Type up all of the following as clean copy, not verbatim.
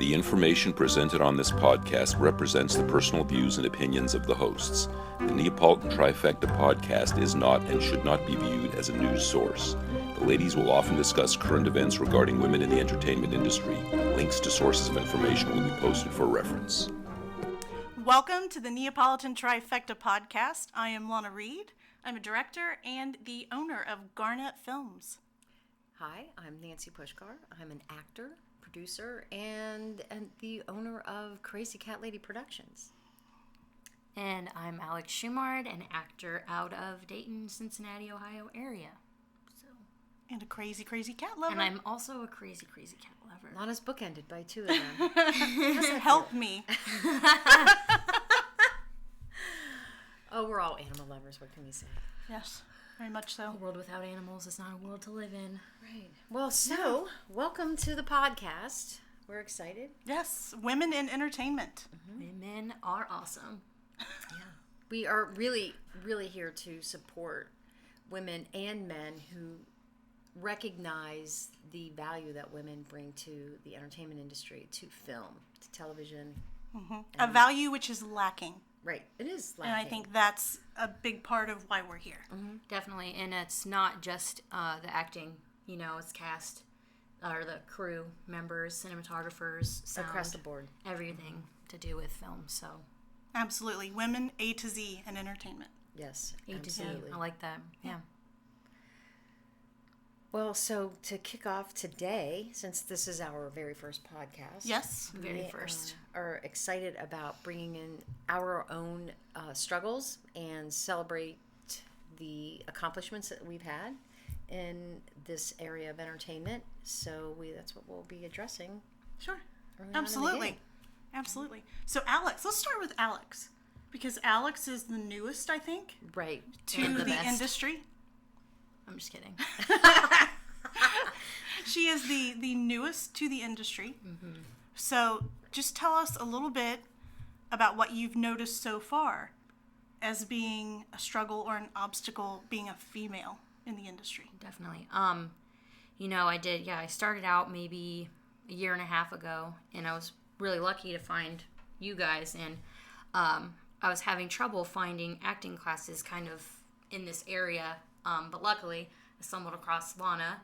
The information presented on this podcast represents the personal views and opinions of the hosts. The Neapolitan Trifecta podcast is not and should not be viewed as a news source. The ladies will often discuss current events regarding women in the entertainment industry. Links to sources of information will be posted for reference. Welcome to the Neapolitan Trifecta podcast. I am Lana Reed. I'm a director and the owner of Garnet Films. Hi, I'm Nancy Pushkar. I'm an actor, producer, and the owner of Crazy Cat Lady Productions. And I'm Alex Schumard, an actor out of Dayton, Cincinnati, Ohio area. And a crazy cat lover. And I'm also a crazy cat lover. Lana's bookended by two of them. Help me. Oh, we're all animal lovers. What can we say? Yes, very much so. A world without animals is not a world to live in. Right. Well, so, welcome to the podcast. We're excited. Yes, women in entertainment. Mm-hmm. Women are awesome. Yeah. We are really, really here to support women and men who recognize the value that women bring to the entertainment industry, to film, to television. Mm-hmm. A value which is lacking. Right. It is lacking. And I think that's a big part of why we're here. Mm-hmm. Definitely. And it's not just the acting, it's cast, or the crew members, cinematographers, sound, across the board. Everything to do with film, so. Absolutely. Women A to Z in entertainment. Yes, A to Z. I like that. Yeah. Well, so to kick off today, since this is our very first podcast. Yes, very first. Are excited about bringing in our own struggles and celebrate the accomplishments that we've had in this area of entertainment. So that's what we'll be addressing. Sure. Absolutely. Absolutely. So Alex, let's start with Alex. Because Alex is the newest, I think. Right. To the industry. I'm just kidding. She is the newest to the industry. Mm-hmm. So just tell us a little bit about what you've noticed so far as being a struggle or an obstacle being a female in the industry. Definitely. I started out maybe a year and a half ago, and I was really lucky to find you guys, and I was having trouble finding acting classes kind of in this area. But luckily, I stumbled across Lana,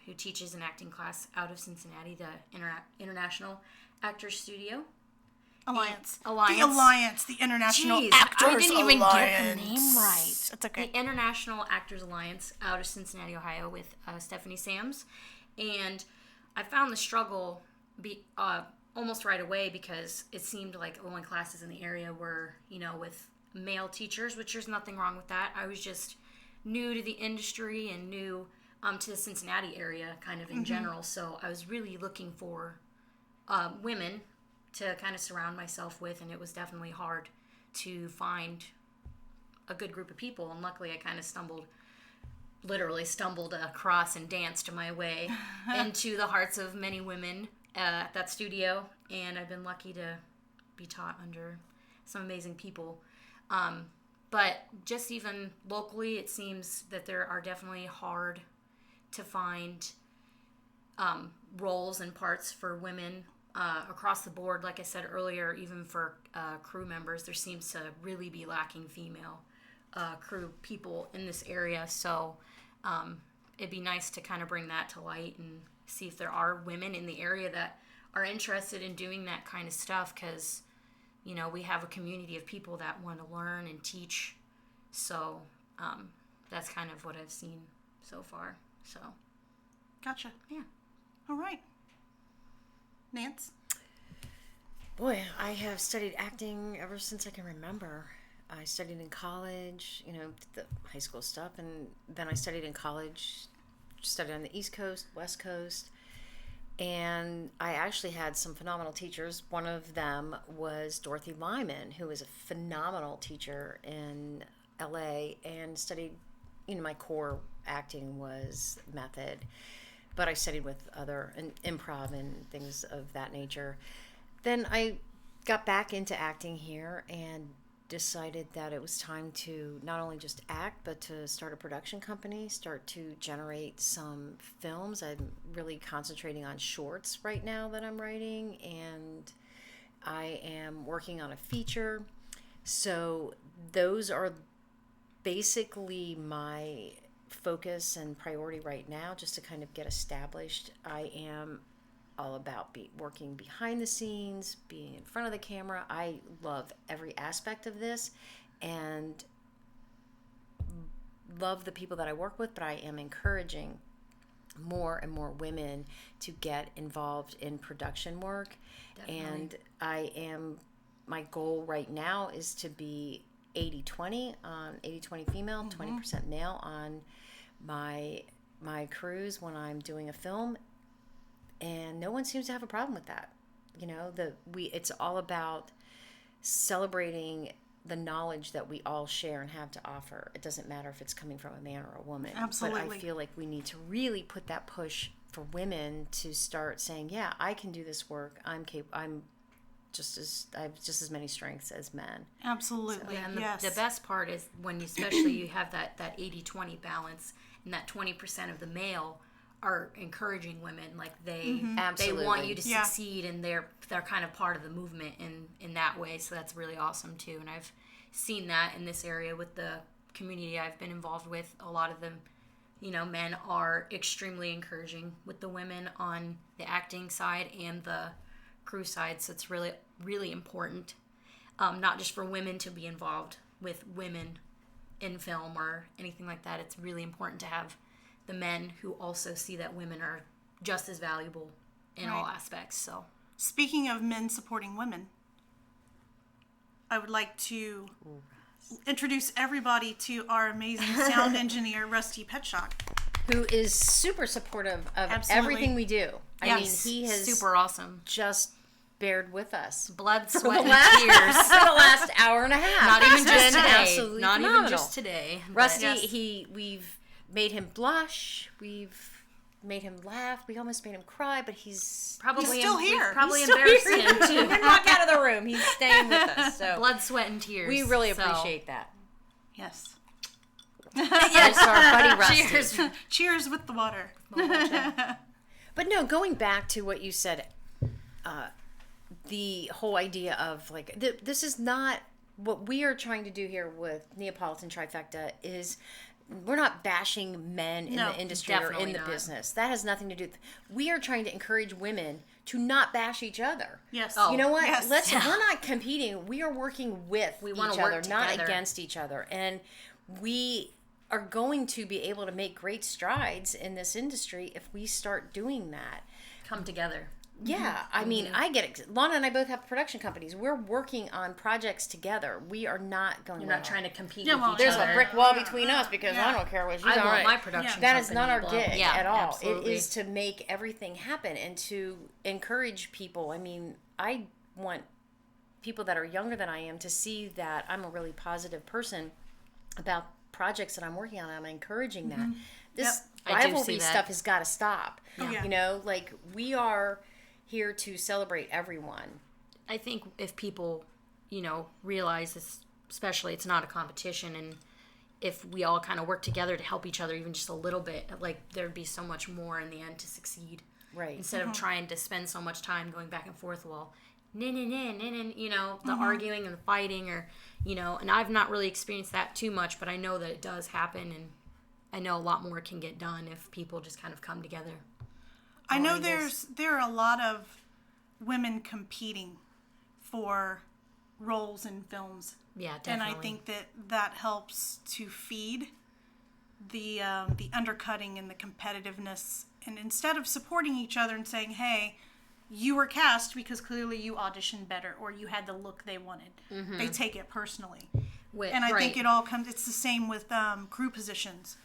who teaches an acting class out of Cincinnati, the International Actors Studio. Alliance. The International Jeez, Actors I didn't even Alliance. get the name right. That's okay. The International Actors Alliance out of Cincinnati, Ohio, with Stephanie Sams. And I found the struggle almost right away because it seemed like the only classes in the area were, with male teachers, which there's nothing wrong with that. I was just new to the industry and new to the Cincinnati area kind of in general. So I was really looking for women to kind of surround myself with, and it was definitely hard to find a good group of people. And luckily I kind of literally stumbled across and danced my way into the hearts of many women at that studio. And I've been lucky to be taught under some amazing people. But just even locally, it seems that there are definitely hard to find roles and parts for women across the board. Like I said earlier, even for crew members, there seems to really be lacking female crew people in this area. So it'd be nice to kind of bring that to light and see if there are women in the area that are interested in doing that kind of stuff, because we have a community of people that want to learn and teach. So that's kind of what I've seen so far. So, gotcha. Yeah. All right. Nance? Boy, I have studied acting ever since I can remember. I studied in college, the high school stuff, and then I studied in college, studied on the East Coast, West Coast. And I actually had some phenomenal teachers. One of them was Dorothy Lyman, who was a phenomenal teacher in LA and studied, my core acting was method. But I studied with other improv and things of that nature. Then I got back into acting here, and decided that it was time to not only just act, but to start a production company, start to generate some films. I'm really concentrating on shorts right now that I'm writing, and I am working on a feature. So those are basically my focus and priority right now, just to kind of get established. I am all about working behind the scenes, being in front of the camera. I love every aspect of this and love the people that I work with, but I am encouraging more and more women to get involved in production work. Definitely. And my goal right now is to be 80-20 female, 20% male on my crews when I'm doing a film. And no one seems to have a problem with that. You know, it's all about celebrating the knowledge that we all share and have to offer. It doesn't matter if it's coming from a man or a woman. Absolutely. But I feel like we need to really put that push for women to start saying, yeah, I can do this work. I have just as many strengths as men. Absolutely. So, and yes. The best part is when especially you have that 80-20 balance, and that 20% of the male are encouraging women, like they want you to succeed, and they're kind of part of the movement in that way. So that's really awesome too. And I've seen that in this area with the community I've been involved with. A lot of them, men are extremely encouraging with the women on the acting side and the crew side. So it's really, really important, not just for women to be involved with women in film or anything like that. It's really important to have the men who also see that women are just as valuable in all aspects. So, speaking of men supporting women, I would like to introduce everybody to our amazing sound engineer, Rusty Petshock, who is super supportive of everything we do. I mean, he has super awesome. Just bared with us. Blood, sweat, and tears for the last hour and a half. Not even just today. Absolutely Not phenomenal. even just today. Rusty, we've made him blush. We've made him laugh. We almost made him cry, but he's still here. Probably he's embarrassed him him too. He didn't walk out of the room. He's staying with us. So blood, sweat, and tears. We really appreciate that. Yes. Yes, our buddy Rusty. Cheers. Cheers with the water. But no, going back to what you said, the whole idea of like this is not what we are trying to do here with Neapolitan Trifecta. Is we're not bashing men in the industry or in the business. That has nothing to do with. We are trying to encourage women to not bash each other. Yes. You know what? Yes. We're not competing. We are working with each other, not against each other. And we are going to be able to make great strides in this industry if we start doing that. Come together. Yeah, I mean, I get it. Lana and I both have production companies. We're working on projects together. We are not going. You're not trying to compete Yeah, with well, each There's other. a brick wall between us because I don't care what you. I want my production. That is not our company to blow. gig Yeah, at all. absolutely. It is to make everything happen and to encourage people. I mean, I want people that are younger than I am to see that I'm a really positive person about projects that I'm working on. I'm encouraging that. This rivalry stuff has got to stop. Yeah. You know, like we are here to celebrate everyone. I think if people, realize this, especially it's not a competition, and if we all kind of work together to help each other even just a little bit, like there'd be so much more in the end to succeed. Right. Instead of trying to spend so much time going back and forth, the arguing and the fighting, or, and I've not really experienced that too much, but I know that it does happen, and I know a lot more can get done if people just kind of come together. I know there are a lot of women competing for roles in films. Yeah, definitely. And I think that helps to feed the undercutting and the competitiveness. And instead of supporting each other and saying, hey, you were cast because clearly you auditioned better or you had the look they wanted, they take it personally. And I think it's the same with crew positions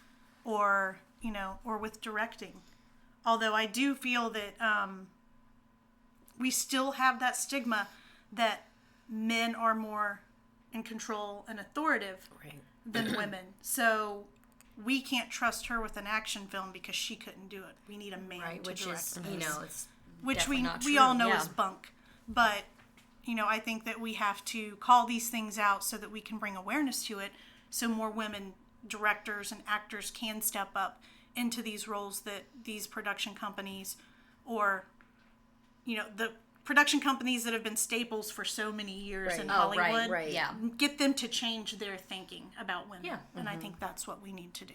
or with directing. Although I do feel that we still have that stigma that men are more in control and authoritative than women. So we can't trust her with an action film because she couldn't do it. We need a man to which direct is, this. it's which definitely not we true. all know is bunk. But, I think that we have to call these things out so that we can bring awareness to it, so more women directors and actors can step up into these roles that these production companies, or the production companies that have been staples for so many years in Hollywood, right. Yeah. get them to change their thinking about women. Yeah. And I think that's what we need to do.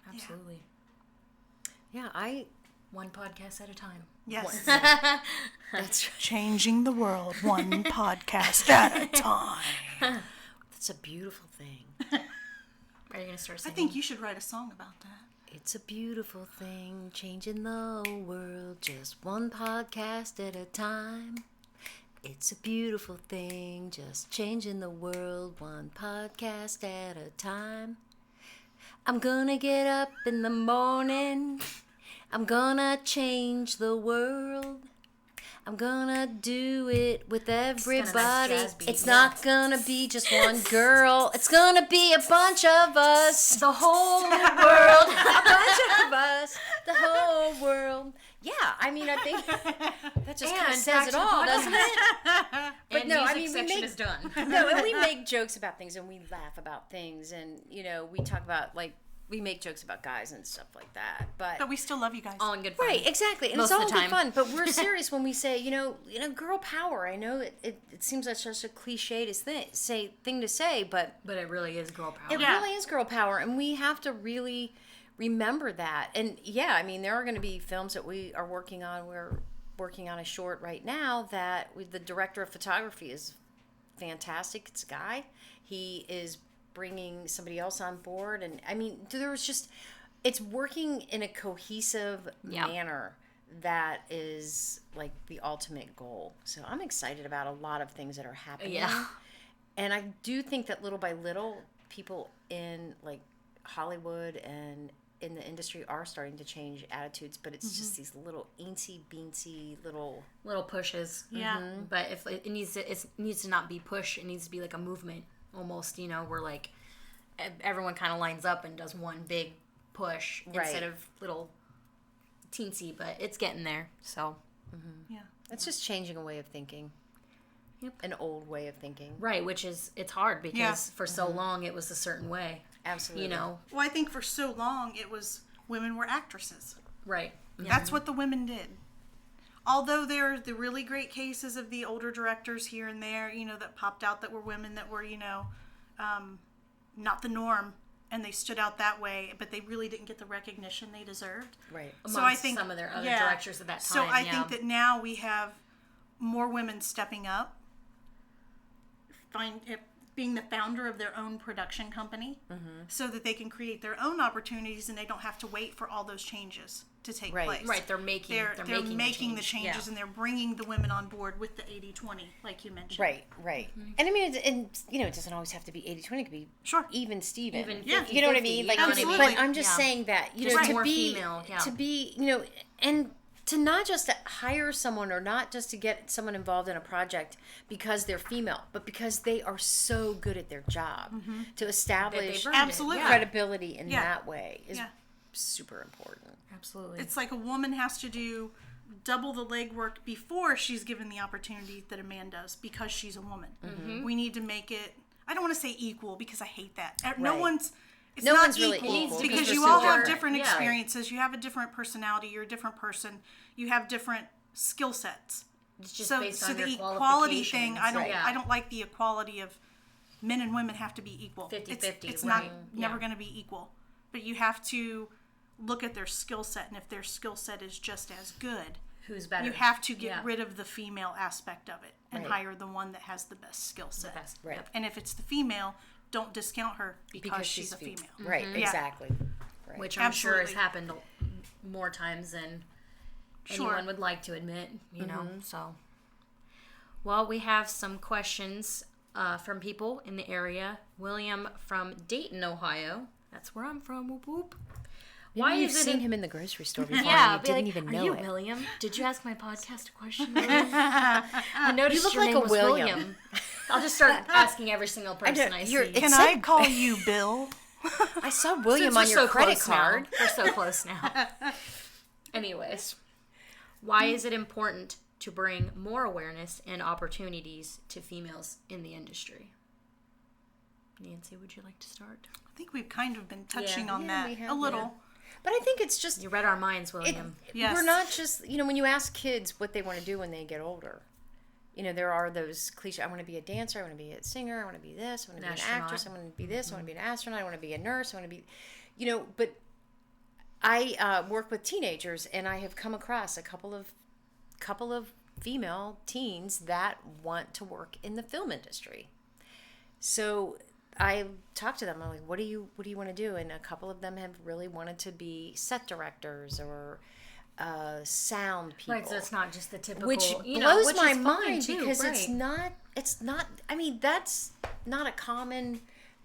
Absolutely. Yeah, One podcast at a time. Yes. that's Changing the world one podcast at a time. that's a beautiful thing. Are you going to start I singing? think you should write a song about that. It's a beautiful thing, changing the world just one podcast at a time. It's a beautiful thing, just changing the world one podcast at a time. I'm gonna get up in the morning. I'm gonna change the world. I'm gonna do it with everybody. jazz beat, It's yeah. not gonna be just one girl. It's gonna be a bunch of us. The whole world. A bunch of us. The whole world. Yeah, I mean, I think that just kind of And says back it to the all, doesn't it? But And no, music I mean, we section make is done. no, and we make jokes about things and we laugh about things, and we talk about we make jokes about guys and stuff like that. But we still love you guys. All in good fun. Right, exactly, and Most it's of all the good time. fun. But we're serious when we say, girl power. I know it seems like such a cliche thing to say, but But it really is girl power. it really is girl power, and we have to really remember that. And yeah, I mean, there are going to be films that we are working on. We're working on a short right now that the director of photography is fantastic. It's a guy. He is bringing somebody else on board, and I mean, it's working in a cohesive manner that is like the ultimate goal. So I'm excited about a lot of things that are happening. Yeah. And I do think that little by little, people in like Hollywood and in the industry are starting to change attitudes, but it's just these little eensy-beensy little pushes. Yeah. But if it needs to not be push, it needs to be like a movement almost, where like everyone kind of lines up and does one big push instead of little teensy, but it's getting there. So Yeah. It's just changing a way of thinking. Yep. An old way of thinking. right, which is it's hard because for so long it was a certain way. Absolutely. Well, I think for so long it was women were actresses. Right. That's what the women did. Although there are the really great cases of the older directors here and there, that popped out that were women that were, not the norm, and they stood out that way, but they really didn't get the recognition they deserved. Right. So I Amongst think some of their other directors at that time. So I think that now we have more women stepping up, being the founder of their own production company, so that they can create their own opportunities and they don't have to wait for all those changes to take place. Right, they're making the changes, Yeah. and they're bringing the women on board with the 80-20, like you mentioned. Right. And I mean, it doesn't always have to be 80-20. It could be Sure. even Steven. Even Yeah. 50, You know what I mean? Like, Absolutely. but I'm just saying that, Just to more be, female, yeah. to be, and to not just to hire someone or not just to get someone involved in a project because they're female, but because they are so good at their job, to establish earned it. Absolutely. credibility in Yeah. that way is Yeah. super important. Absolutely. It's like a woman has to do double the legwork before she's given the opportunity that a man does because she's a woman. We need to make it, I don't want to say equal because I hate that. No Right. one's, it's No not one's really equal because because you we're all so have different. different Yeah. experiences. You have a different personality. You're a different person. You have different skill sets. It's just So based on the your equality thing, I don't, qualifications. I don't like the equality of men and women have to be equal. 50-50, It's not right. never Yeah. going to be equal, but you have to look at their skill set, and if their skill set is just as good, Who's better? you have to get Yeah. rid of the female aspect of it and Right. hire the one that has the best skill set. Best. Right. Yep. And if it's the female, don't discount her because she's a fe- female. Right, Yeah. exactly. Right. Which I'm sure has Absolutely. happened more times than anyone would like to admit, so. Well, we have some questions from people in the area. William from Dayton, Ohio. That's where I'm from. Whoop whoop. Why You've is it seen him in the grocery store before Yeah, and be you didn't like, even are know you it. William? Did you ask my podcast a question? William? I noticed You look your like name a was William. I'll just start asking every single person I you're- see. Can I call you Bill? I saw William Since on we're your so credit close card. Now. We're so close now. Anyways, why is it important to bring more awareness and opportunities to females in the industry? Nancy, would you like to start? I think we've kind of been touching on we that have, a little. yeah. But I think it's just... You read our minds, William. Yes. We're not just... when you ask kids what they want to do when they get older, there are those cliches. I want to be a dancer. I want to be a singer. I want to be this. I want to be an actress. I want to be this. I want to be an astronaut. I want to be a nurse. I want to be... but I work with teenagers, and I have come across a couple of female teens that want to work in the film industry. So I talked to them. I'm like, what do you want to do? And a couple of them have really wanted to be set directors or sound people. Right, so it's not just the typical, which blows my mind because it's not. I mean, that's not a common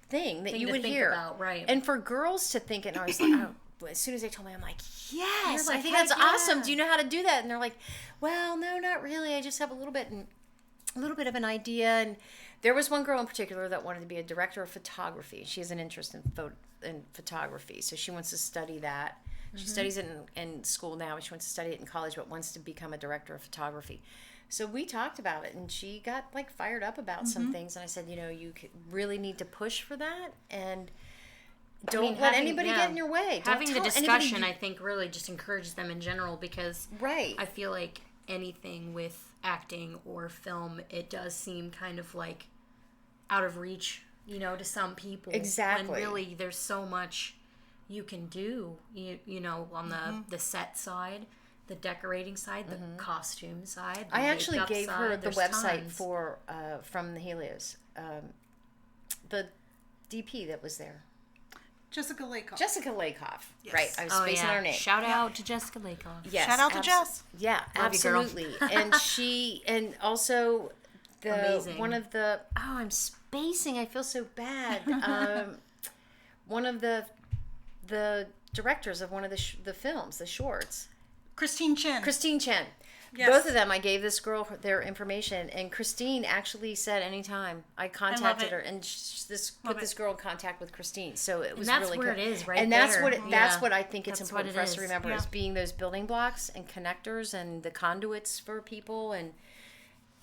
thing that you would hear. About, right? And for girls to think it, and I was like, oh. As soon as they told me, I'm like, yes, like, I think that's awesome. Do you know how to do that? And they're like, well, no, not really. I just have a little bit of an idea. And there was one girl in particular that wanted to be a director of photography. She has an interest in photography, so she wants to study that. She studies it in school now, but she wants to study it in college, but wants to become a director of photography. So we talked about it, and she got fired up about some things. And I said, you really need to push for that, and don't let anybody get in your way. Having the discussion, I think, really just encourages them in general, because I feel like anything with acting or film, it does seem kind of out of reach, to some people. Exactly. When really there's so much you can do, on the set side, the decorating side, the costume side. The I actually gave side. her the There's website tons. for from the Helios, the DP that was there. Jessica Lakoff. Yes. Right. I was spacing on her name. Shout out to Jessica Lakoff. Yes, Shout out to Jess. Yeah, Love you, girl. absolutely. and also Amazing. one of the I'm spacing. I feel so bad. One of the directors of one of the films, the shorts. Christine Chen. Yes. Both of them, I gave this girl their information, and Christine actually said anytime. I contacted her, and put this girl in contact with Christine. So it was really good. And that's where it is, right? And there. That's what I think it's important for us to is. remember is being those building blocks and connectors and the conduits for people, and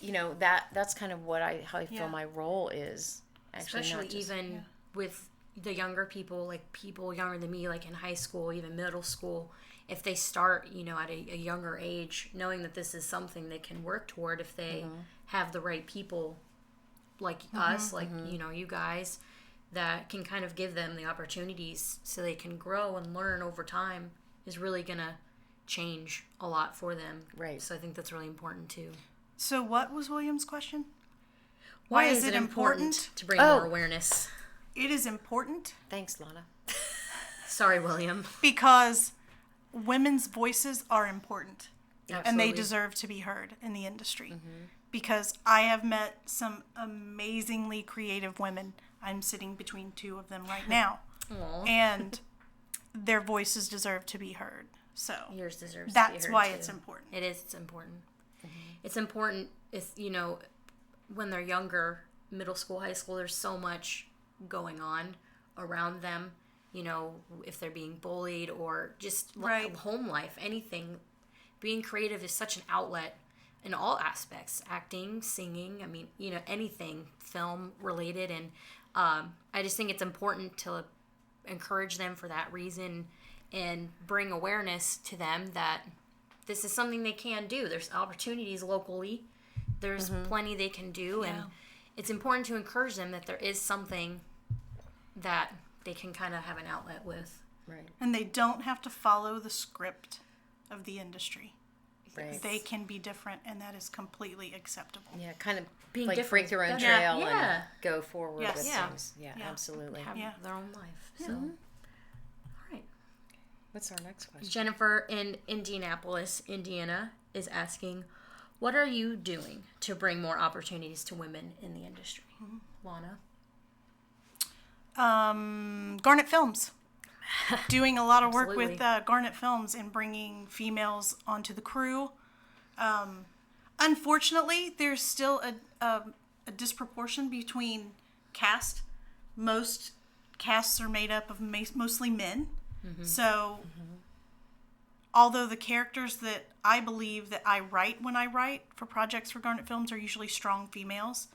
that's kind of how I feel my role is. Actually, especially even with the younger people, people younger than me, in high school, even middle school. If they start, at a younger age, knowing that this is something they can work toward if they have the right people like us, you guys, that can kind of give them the opportunities so they can grow and learn over time, is really going to change a lot for them. Right. So I think that's really important too. So what was William's question? Why is it important to bring more awareness? It is important. Thanks, Lana. Sorry, William. Because women's voices are important. Absolutely. And they deserve to be heard in the industry. Because I have met some amazingly creative women. I'm sitting between two of them right now. Aww. And their voices deserve to be heard. So yours deserves to be heard. That's why too. it's important. It is. It's important. It's important when they're younger, middle school, high school, there's so much going on around them. If they're being bullied or just home life, anything. Being creative is such an outlet in all aspects. Acting, singing, anything film related. And I just think it's important to encourage them for that reason and bring awareness to them that this is something they can do. There's opportunities locally. There's plenty they can do. And it's important to encourage them that there is something that they can kind of have an outlet with. Right. And they don't have to follow the script of the industry. Right. They can be different, and that is completely acceptable. Yeah, kind of Being break different. their own That's trail right. and go forward with Yes. things. Yeah, Yeah. absolutely. Have their own life. So, all right. What's our next question? Jennifer in Indianapolis, Indiana, is asking, what are you doing to bring more opportunities to women in the industry? Lana? Garnet Films. Doing a lot of work with Absolutely. Garnet Films and bringing females onto the crew. Unfortunately, there's still a disproportion between cast. Most casts are made up of mostly men. So although the characters that I believe that I write when I write for projects for Garnet Films are usually strong females,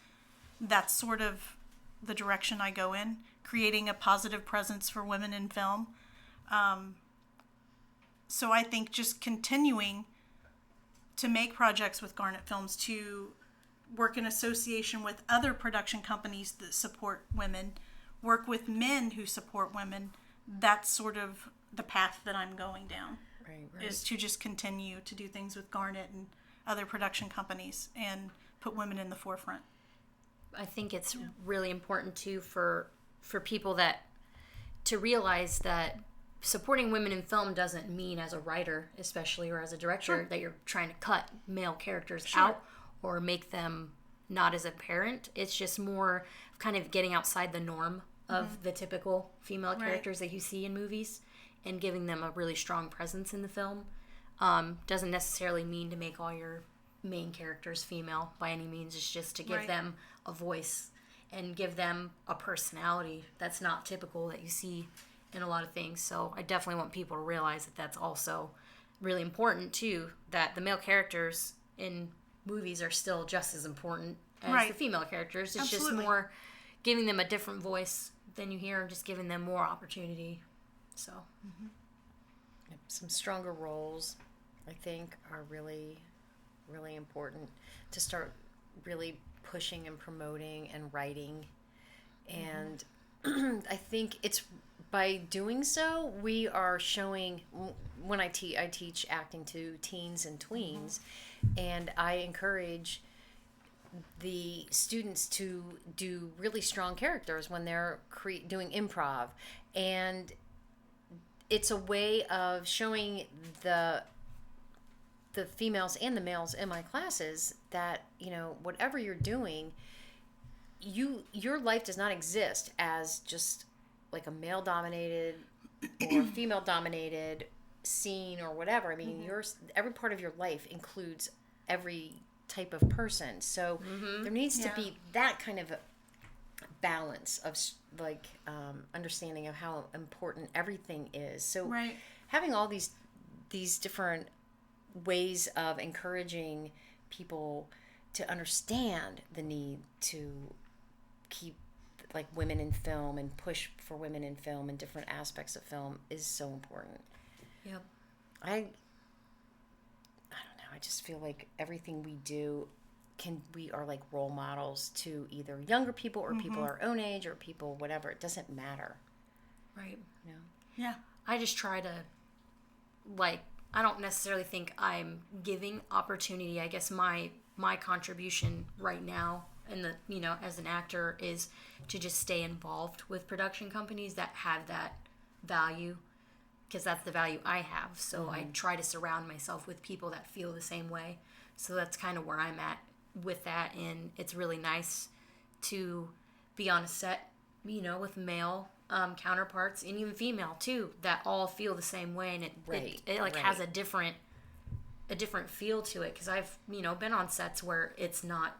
that's sort of the direction I go in, creating a positive presence for women in film. So I think just continuing to make projects with Garnet Films, to work in association with other production companies that support women, work with men who support women, that's sort of the path that I'm going down. Right. Is to just continue to do things with Garnet and other production companies and put women in the forefront. I think it's really important too for people that to realize that supporting women in film doesn't mean as a writer, especially, or as a director, that you're trying to cut male characters out or make them not as apparent. It's just more kind of getting outside the norm of the typical female characters that you see in movies and giving them a really strong presence in the film. Doesn't necessarily mean to make all your main characters female by any means. It's just to give them a voice and give them a personality that's not typical that you see in a lot of things. So I definitely want people to realize that that's also really important too, that the male characters in movies are still just as important as the female characters. It's just more giving them a different voice than you hear and just giving them more opportunity. So some stronger roles, I think, are really, really important to start really pushing and promoting and writing. And I think it's by doing so, we are showing, when I teach acting to teens and tweens, and I encourage the students to do really strong characters when they're doing improv. And it's a way of showing the females and the males in my classes that, you know, whatever you're doing, your life does not exist as just like a male dominated or female dominated scene or whatever. I mean, every part of your life includes every type of person. So there needs to be that kind of a balance of like understanding of how important everything is. So having all these different ways of encouraging people to understand the need to keep like women in film and push for women in film and different aspects of film is so important. Yep. I don't know. I just feel like everything we do we are like role models to either younger people or people our own age or people whatever. It doesn't matter. Right. You know? Yeah. I just try to, like, I don't necessarily think I'm giving opportunity. I guess my contribution right now and the, you know, as an actor is to just stay involved with production companies that have that value, because that's the value I have. So I try to surround myself with people that feel the same way. So that's kind of where I'm at with that. And it's really nice to be on a set, you know, with male counterparts and even female too, that all feel the same way. And it like has a different feel to it. Cause I've, you know, been on sets where it's not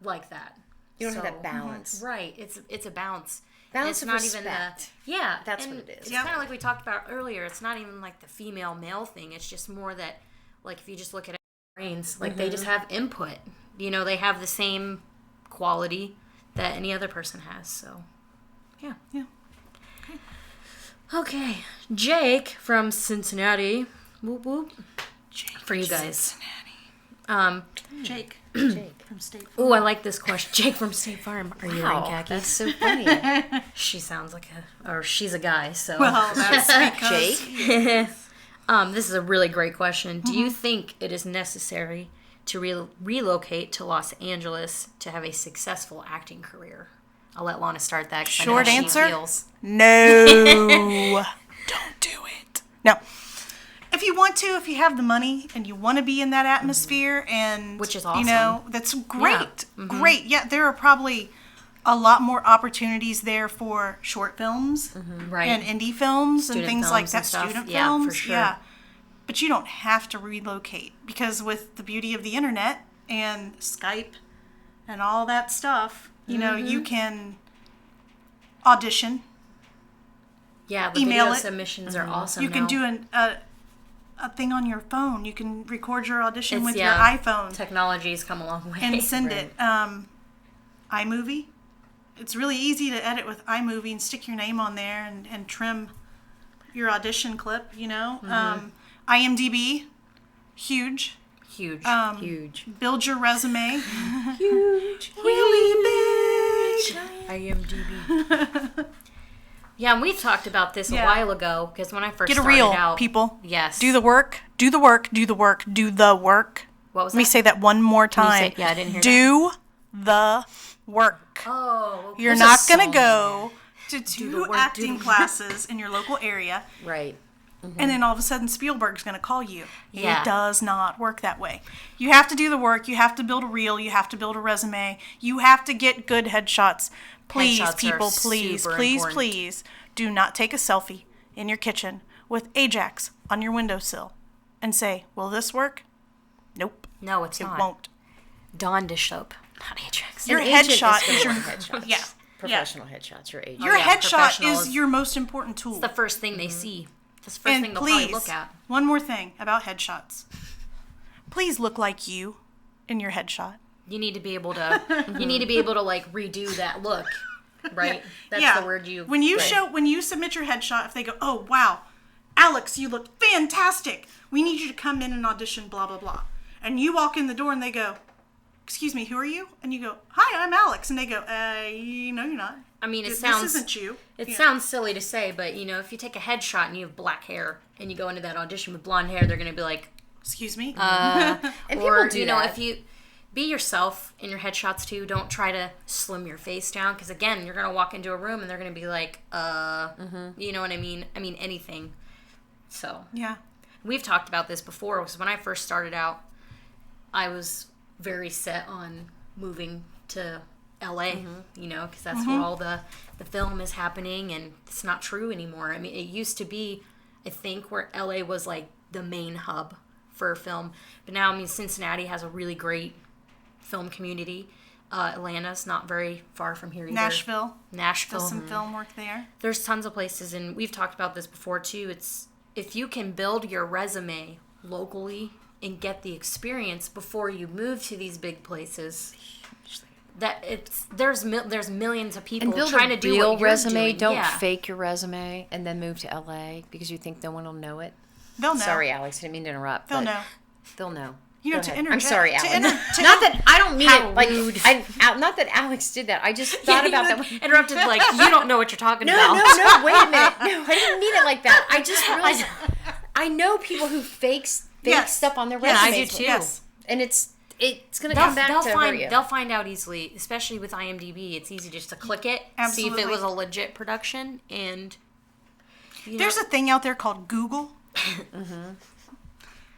like that. You don't have that balance. Right. It's a balance. Balance it's of not respect. Even that's what it is. It's kind of like we talked about earlier. It's not even like the female male thing. It's just more that, like, if you just look at brains, like they just have input. You know, they have the same quality that any other person has. So, yeah. Okay. Jake from Cincinnati. Whoop whoop. Jake for you guys. Cincinnati. Jake from State Farm. Oh, I like this question. Jake from State Farm. Are you wearing khakis? That's so funny. She sounds like she's a guy, so. Well, that's because Jake? This is a really great question. Do you think it is necessary to relocate to Los Angeles to have a successful acting career? I'll let Lana start that. Short I know answer? She feels. No. Don't do it. No. If you want to, if you have the money and you want to be in that atmosphere and Which is awesome. You know, that's great. Yeah. Great. Yeah, there are probably a lot more opportunities there for short films Right. and indie films Student and things like films and that. stuff. Student Yeah, films. for sure. Yeah. But you don't have to relocate, because with the beauty of the internet and Skype and all that stuff, you know, you can audition. Yeah, the Email video it. submissions are awesome You can now. do a thing on your phone. You can record your audition It's- with your yeah. iPhone Technology's come a long way. and send it. iMovie. It's really easy to edit with iMovie and stick your name on there and trim your audition clip, you know. IMDb, huge. Huge. Huge. Build your resume. Huge. Really big. IMDb. Yeah, and we talked about this a Yeah. while ago because when I first Get a started reel, out, people. Yes. Do the work. Do the work. Do the work. Do the work. What was Let me that? say that one more you time. say- yeah, I didn't hear Do the work. Oh, okay. You're There's a not going to song. go to the two work, do acting the- classes in your local area, Right. and then all of a sudden Spielberg's going to call you. Yeah. It does not work that way. You have to do the work. You have to build a reel. You have to build a resume. You have to get good headshots. Please, Headshots are people, please, super please, important. please, do not take a selfie in your kitchen with Ajax on your windowsill and say, will this work? Nope, No, it's it not. won't. Dawn dish soap. Not Ajax. Your An agent headshot gonna is your want headshots. yeah. Professional headshots. Your agent. Your yeah, headshot professional is is- your most important tool. the first thing they see. That's the first And thing they'll please, probably look at. one more thing about headshots. Please look like you in your headshot. You need to be able to. You need to be able to like redo that look, right? That's the word you. When you right. when you submit your headshot, if they go, "Oh wow, Alex, you look fantastic. We need you to come in and audition." Blah blah blah. And you walk in the door and they go, "Excuse me, who are you?" And you go, "Hi, I'm Alex." And they go, No, you're not. I mean, it This sounds. isn't you." It Yeah. sounds silly to say, but you know, if you take a headshot and you have black hair and you go into that audition with blonde hair, they're gonna be like, Excuse me. And or people do you know, that. if you be yourself in your headshots too, don't try to slim your face down because again, you're gonna walk into a room and they're gonna be like, you know what I mean? I mean anything. So Yeah. we've talked about this before because when I first started out, I was very set on moving to LA, you know, because that's where all the film is happening, and it's not true anymore. I mean, it used to be, I think, where LA was like the main hub for film, but now, I mean, Cincinnati has a really great film community. Atlanta's not very far from here either. Nashville Nashville. does some film work there. There's tons of places, and we've talked about this before too. It's if you can build your resume locally and get the experience before you move to these big places, that it's there's millions of people And build trying a to do real what you're resume. doing. Don't Yeah. fake your resume and then move to LA because you think no one will know it. They'll know. Sorry, Alex. I didn't mean to interrupt. They'll but know. They'll know. You know, Go to ahead. interject. I'm sorry, to Alex. inter- to Not that I don't mean How it like rude. not that Alex did that. I just thought about that. Interrupted like you don't know what you're talking No, about. no, wait a minute. No, I didn't mean it like that. I just realized I know people who fake Yes. stuff on their Yeah, I resumes. do too. Yes. And it's going to come back to hurt you. They'll find out easily, especially with IMDb. It's easy just to click it, see if Absolutely. it was a legit production, and you know, There's a thing out there called Google.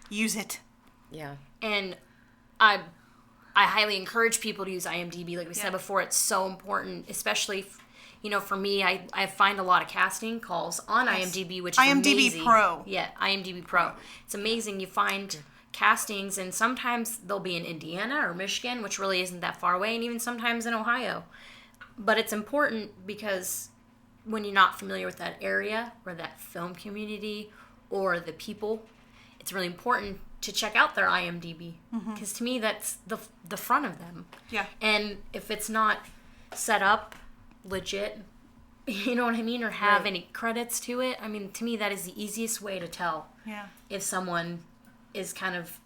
Use it. Yeah. and I highly encourage people to use IMDb. Like we said Yeah. before, it's so important, especially you know, for me, I find a lot of casting calls on IMDb, which is IMDb amazing. Pro. Yeah, IMDb Pro. It's amazing. You find castings, and sometimes they'll be in Indiana or Michigan, which really isn't that far away, and even sometimes in Ohio. But it's important because when you're not familiar with that area or that film community or the people, it's really important to check out their IMDb because to me that's the front of them. Yeah. And if it's not set up legit, you know what I mean, or have any credits to it, I mean, to me that is the easiest way to tell Yeah. if someone is kind of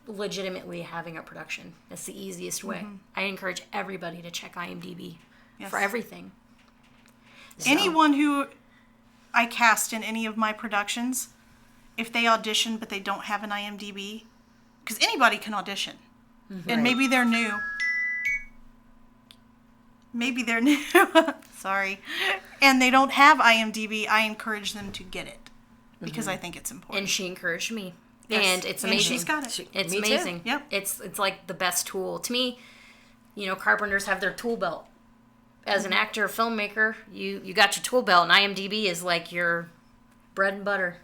legitimately having a production. That's the easiest way. I encourage everybody to check IMDb for Yes. everything. Anyone who I cast in any of my productions, if they audition but they don't have an IMDb, because anybody can audition, and maybe they're new. Maybe they're new. Sorry. And they don't have IMDb, I encourage them to get it because I think it's important. And she encouraged me. Yes. And it's And amazing. she's got it. It's Me too. amazing. Yep. It's like the best tool. To me, you know, carpenters have their tool belt. As an actor or filmmaker, you got your tool belt, and IMDb is like your bread and butter.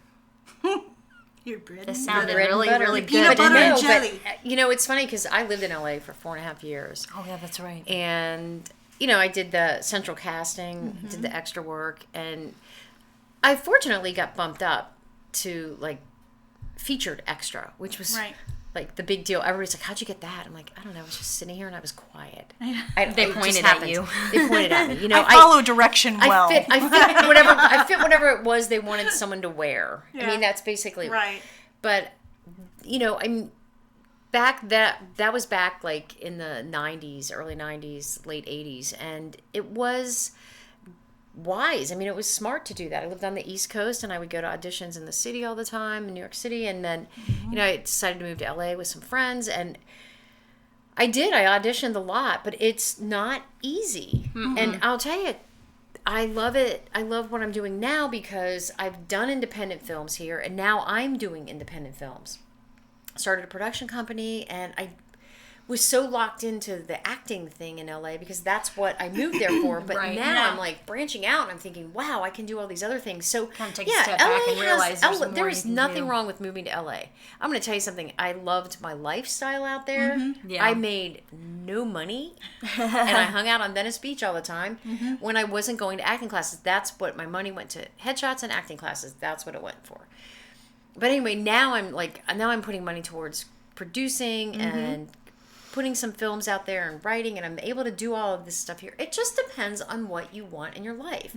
Your bread. This sounded bread and really, butter. really Your good. peanut butter and No, jelly. but you know, it's funny because I lived in LA for 4.5 years. Oh, yeah, that's right. And you know, I did the central casting, did the extra work, and I fortunately got bumped up to like featured extra, which was Right. like the big deal. Everybody's like, "How'd you get that?" I'm like, "I don't know. I was just sitting here and I was quiet." They it just pointed at happened. you. They pointed at me. You know, I follow direction well. I fit whatever it was they wanted someone to wear. I Yeah. mean, that's basically Right. But you know, I'm back that was back like in the 90s, early 90s, late 80s, and it was wise. I mean, it was smart to do that. I lived on the East Coast and I would go to auditions in the city all the time, in New York City, and then you know, I decided to move to LA with some friends, and I auditioned a lot, but it's not easy. And I'll tell you, I love it. I love what I'm doing now because I've done independent films here, and now I'm doing independent films. Started a production company, and I was so locked into the acting thing in LA because that's what I moved there for. But Right. now Yeah. I'm like branching out, and I'm thinking, wow, I can do all these other things. So Kind of take a step back and realize there's more there's you can nothing do. wrong with moving to LA. I'm going to tell you something. I loved my lifestyle out there. Yeah. I made no money, and I hung out on Venice Beach all the time when I wasn't going to acting classes. That's what my money went to: headshots and acting classes. That's what it went for. But anyway, now I'm putting money towards producing and putting some films out there and writing, and I'm able to do all of this stuff here. It just depends on what you want in your life.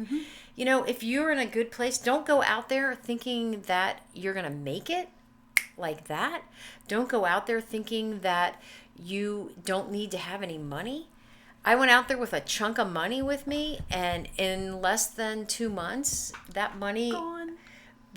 You know, if you're in a good place, don't go out there thinking that you're going to make it like that. Don't go out there thinking that you don't need to have any money. I went out there with a chunk of money with me, and in less than 2 months, that money Gone.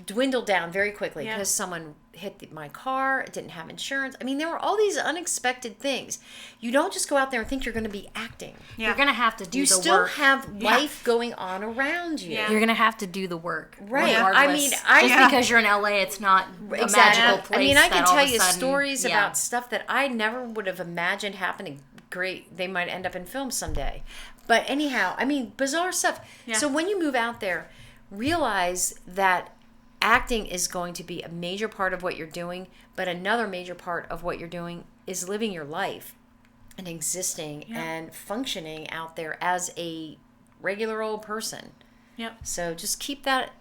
dwindled down very quickly Yeah. because someone hit my car. It didn't have insurance. I mean, there were all these unexpected things. You don't just go out there and think you're going to be acting. Yeah. You're gonna have to do You the still work. have life going on around you. Yeah. You're gonna have to do the work, Right. regardless. I mean, I- just Yeah. because you're in LA, it's not a Exactly. magical place. I mean, I can that all tell of a you sudden- stories yeah. about stuff that I never would have imagined happening. Great, they might end up in film someday. But anyhow, I mean, bizarre stuff. Yeah. So when you move out there, realize that acting is going to be a major part of what you're doing, but another major part of what you're doing is living your life and existing and functioning out there as a regular old person. Yep. So just keep that,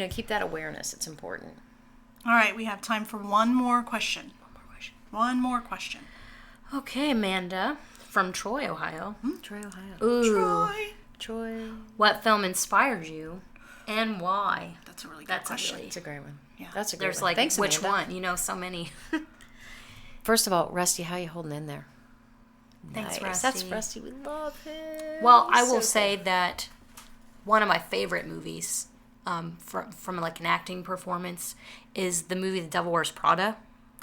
keep that awareness. It's important. All right, we have time for one more question. One more question. Okay, Amanda from Troy, Ohio. Troy, Ohio. Ooh. Troy. What film inspired you, and why? That's a really good That's a question. really. That's a great one. Yeah. That's a great There's one. like Thanks, which Amanda. one? You know, so many. First of all, Rusty, how you holding in there? Thanks, Nice. Rusty. That's Rusty. We love him. Well, I He's will so say cool. that one of my favorite movies, from like an acting performance, is the movie The Devil Wears Prada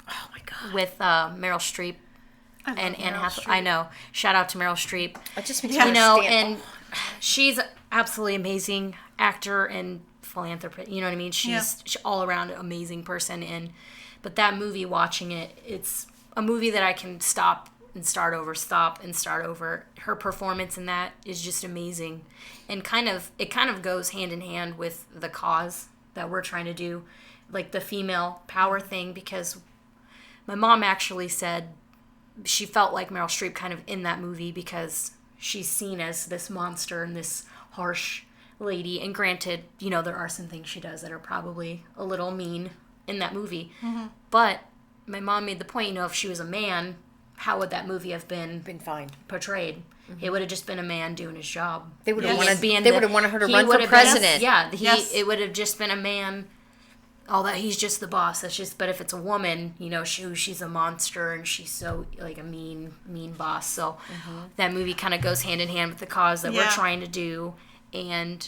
Oh my god. with Meryl Streep I love and Anne Meryl Hathaway. I Streep. know. Shout out to Meryl Streep. It just makes Yeah. me You know, understand. and she's absolutely amazing actor and philanthropist. You know what I mean? She's all around amazing person. But that movie, watching it, it's a movie that I can stop and start over, stop and start over. Her performance in that is just amazing, and it kind of goes hand in hand with the cause that we're trying to do, like the female power thing. Because my mom actually said she felt like Meryl Streep kind of in that movie because she's seen as this monster and this harsh lady. And granted, there are some things she does that are probably a little mean in that movie. But my mom made the point, if she was a man, how would that movie have been fine. portrayed? It would have just been a man doing his job. They would have Yes. wanted. They would have wanted her to he run would for have been- president. Yes. it would have just been a man. All that he's just the boss. That's just. But if it's a woman, she's a monster and she's so like a mean boss. So that movie kind of goes hand in hand with the cause that we're Yeah. trying to do. And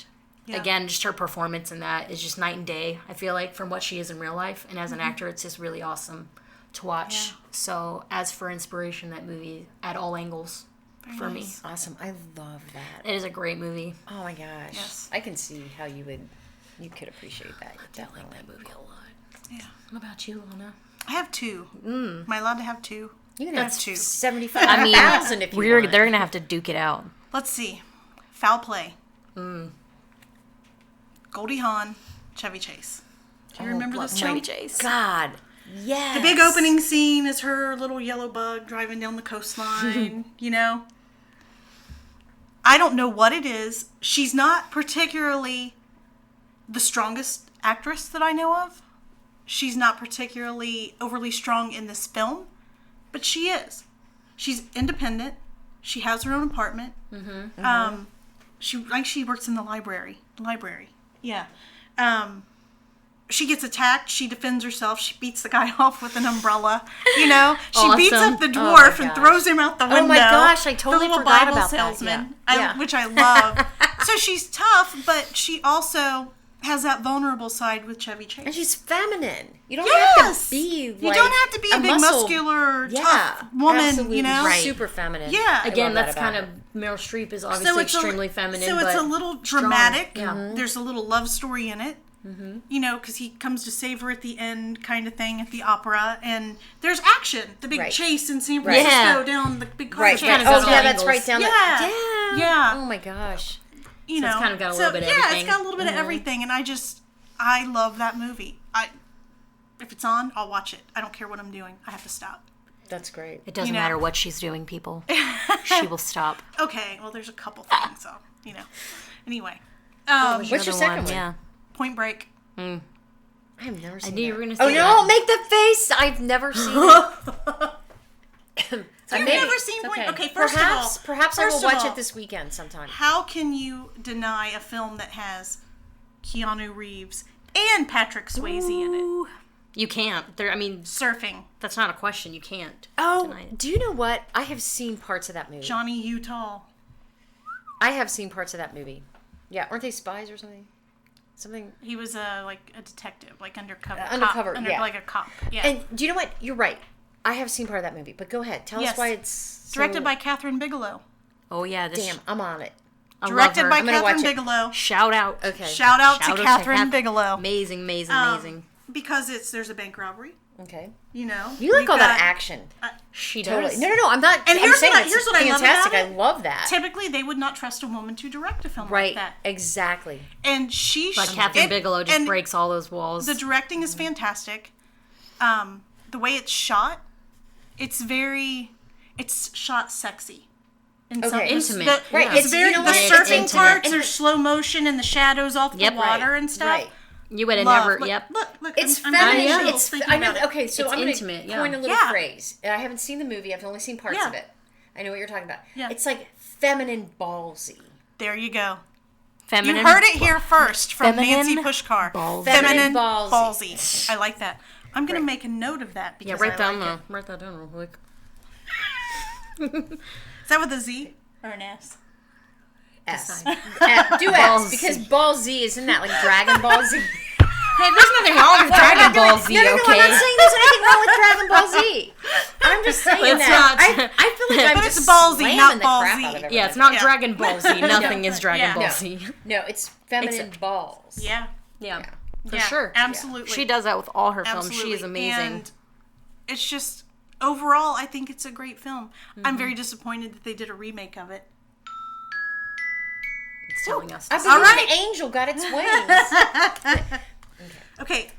again, just her performance in that is just night and day. I feel like from what she is in real life, and as an actor, it's just really awesome to watch. Yeah. So as for inspiration, that movie at all angles for me. nice. Awesome. I love that. It is a great movie. Oh my gosh. Yes. I can see how you could appreciate that. I like that movie a lot. Yeah. What about you, Lana? I have two. Am I allowed to have two? You can That's have two. 75,000 if you want. They're gonna have to duke it out. Let's see. Foul Play. Goldie Hawn, Chevy Chase. Do you remember this Chevy show? Chase. God. Yes. The big opening scene is her little yellow bug driving down the coastline, I don't know what it is. She's not particularly the strongest actress that I know of. she's not particularly overly strong in this film, but she is. She's independent. She has her own apartment. She works in the library. Yeah. She gets attacked. She defends herself. She beats the guy off with an umbrella. You know, she beats up the dwarf and throws him out the window. Oh my gosh, I totally the little forgot Bible about salesman, that. Yeah. which I love. So she's tough, but she also has that vulnerable side with Chevy Chase. And she's feminine. You don't Yes! have to be like you don't have to be a big, muscle, muscular, tough woman, absolutely. you know? Right. Super feminine. Yeah. I Again, love that's that about kind of her. Meryl Streep is obviously extremely feminine. So but it's a little strong. dramatic. Yeah. There's a little love story in it. You know, because he comes to save her at the end, kind of thing, at the opera, and there's action. The big Right. chase in San Right. Francisco Yeah. down the big car Right. chase. kind of Oh, goes yeah, all that's angles. right down Yeah. the... Yeah. Oh my gosh. You know, it's kind of got a little bit of Yeah, everything. it's got a little bit of everything, and I love that movie. If it's on, I'll watch it. I don't care what I'm doing. I have to stop. That's great. It doesn't You know. matter what she's doing, people. She will stop. Okay, well, there's a couple things, so, you know. Anyway, What's your Another second one? Yeah. Point Break. I have never seen I knew you that. were going to say Oh that. no, make the face! I've never seen it. You've never seen Point Okay, first perhaps, of all. Perhaps I first will of watch all, it this weekend sometime. How can you deny a film that has Keanu Reeves and Patrick Swayze in it? You can't. I mean, Surfing. that's not a question. You can't. Oh, deny it. do you know what? I have seen parts of that movie. Johnny Utah. I have seen parts of that movie. Yeah, aren't they spies or something? Something. He was like a detective, like undercover. Undercover, cop, yeah. Like a cop. Yeah. And do you know what? You're right. I have seen part of that movie, but go ahead. Tell Yes. us why it's Directed by Catherine Bigelow. Oh, yeah. This, Damn, I'm on it. I love Directed her. by I'm gonna Catherine watch it. Bigelow. Shout out. Okay. Shout out to Shout Catherine Bigelow. Amazing, amazing. Because there's a bank robbery, Okay. you know. You like We've all that got- action. She Totally. does. No, I'm not. And I'm here's saying what I- it's here's what I love about fantastic. it. I love that. Typically, they would not trust a woman to direct a film Right. like that. Exactly. And she... But Catherine Bigelow just and breaks all those walls. The directing is fantastic. The way it's shot, it's shot sexy. In some, Okay. Intimate. Right, It's it's- very, you know the what? It's surfing intimate. parts And- are slow motion and the shadows off Yep. the water and stuff. Right. You would have Love. never. Look, Yep. Look. It's I'm feminine. getting yeah. chills It's thinking I know. about it. Okay, so It's I'm going intimate, to yeah. coin a little Yeah. phrase. I haven't seen the movie. I've only seen parts Yeah. of it. I know what you're talking about. Yeah. It's like feminine ballsy. There you go. Feminine. You heard it here first from Feminine Nancy Pushkar. ballsy. Feminine Ballsy. ballsy. I like that. I'm going to make a note of that because Yeah, write I down like write that down real quick. it. Is that with a Z or an S? S. Decide. Do Ball S because Z. Ball Z isn't that like Dragon Ball Z? Hey, there's nothing wrong with Dragon Ball Z, No, okay? I'm not saying there's anything wrong with Dragon Ball Z. I'm just saying It's that. not. I feel like I'm But just it's ballsy, slamming not the crap ballsy. out of everybody. Yeah, it's not Yeah. Dragon Ball Z. Nothing is Dragon Yeah. Ball No. Z. No, it's feminine Except- balls. Yeah. Yeah, for Yeah, sure. Absolutely. She does that with all her films. Absolutely. She is amazing. And it's just, overall, I think it's a great film. Mm-hmm. I'm very disappointed that they did a remake of it. It's telling us. I to believe All right. an angel got its wings. Okay,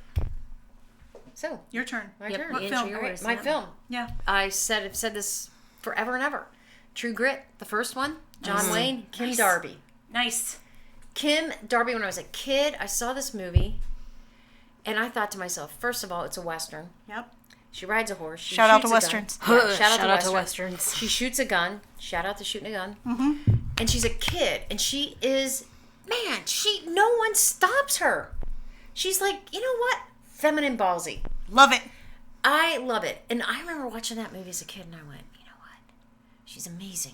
So, your turn. my Yep, turn. What the film? intro yours, My yeah. film. Yeah. I've said this forever and ever. True Grit, the first one. John Wayne, Kim Darby. Nice. Kim Darby, when I was a kid, I saw this movie, and I thought to myself, first of all, it's a Western. Yep. She rides a horse. She Shout out to shoots a gun. Westerns. Yeah, shout out to Westerns. Westerns. She shoots a gun. Shout out to shooting a gun. Mm-hmm. And she's a kid, and she is, man, no one stops her. She's like, you know what? Feminine ballsy. Love it. I love it. And I remember watching that movie as a kid, and I went, you know what? She's amazing.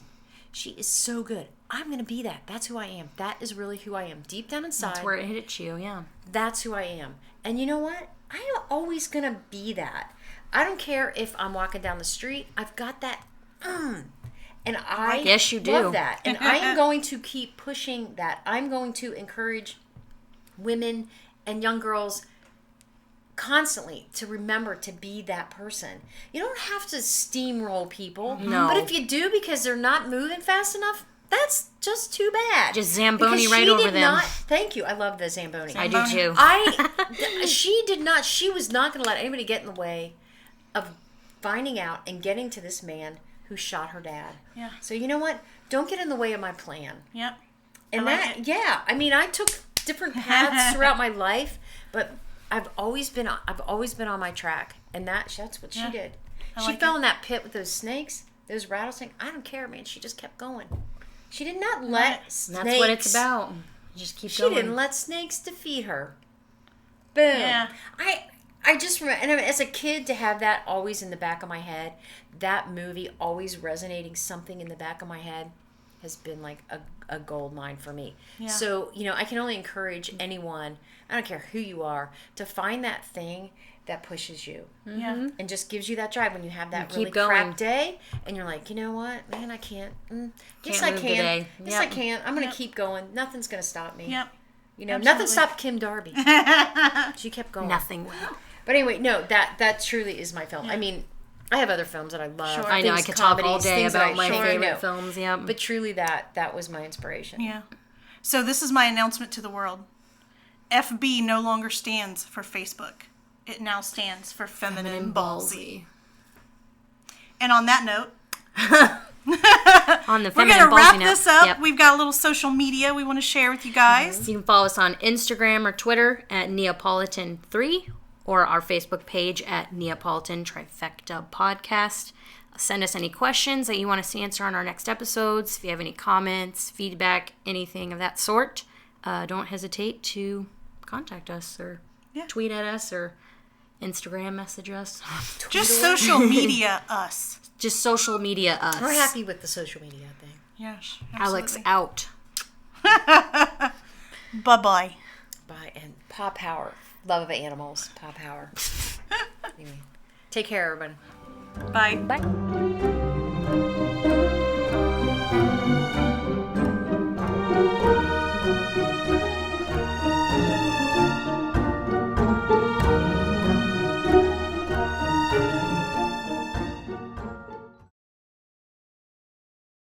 She is so good. I'm going to be that. That's who I am. That is really who I am. Deep down inside, That's where it hit you, yeah. that's who I am. And you know what? I am always going to be that. I don't care if I'm walking down the street. I've got that, and I Yes, you do. love that. And I am going to keep pushing that. I'm going to encourage women and young girls constantly to remember to be that person. You don't have to steamroll people. No. But if you do because they're not moving fast enough, that's just too bad. Just Zamboni Because right she over did them. Not, thank you. I love the Zamboni. I do too. She was not going to let anybody get in the way of finding out and getting to this man who shot her dad. Yeah. So you know what? Don't get in the way of my plan. Yep. And I like that, it. yeah, I mean, I took different paths throughout my life, but I've always been on my track, and that's what she did. She like fell in that pit with those snakes, those rattlesnakes. I don't care, man. She just kept going. She did not let snakes. That's what it's about. Just keep going. She didn't let snakes defeat her. Boom. Yeah. I just remember, and as a kid, to have that always in the back of my head, that movie always resonating something in the back of my head, has been like a gold mine for me. Yeah. So, I can only encourage anyone, I don't care who you are, to find that thing that pushes you. Yeah. And just gives you that drive when you have that really keep going. crap day, and you're like, you know what, man, I can't. Yes, I move can. today. Yes, I can. I'm going to keep going. Nothing's going to stop me. Yep. Nothing Absolutely. stopped Kim Darby. She kept going. Nothing will. But anyway, no, that truly is my film. Yeah. I mean, I have other films that I love. Sure. I know, I things, could talk all comedies, day things that about I my sure favorite know. films, yeah. But truly, that was my inspiration. Yeah. So this is my announcement to the world. FB no longer stands for Facebook. It now stands for Feminine Ballsy. And on that note, On the we're feminine going to wrap ballsy note. this up. Yep. We've got a little social media we want to share with you guys. You can follow us on Instagram or Twitter at Neapolitan 3 or our Facebook page at Neapolitan Trifecta Podcast. Send us any questions that you want us to answer on our next episodes. If you have any comments, feedback, anything of that sort, don't hesitate to contact us or tweet at us or Instagram message us. Just social media us. Just social media us. We're happy with the social media thing. Yes. Alex absolutely. out. Bye-bye. Bye. And paw power. Love of animals. Paw power. Anyway, take care, everyone. Bye. Bye.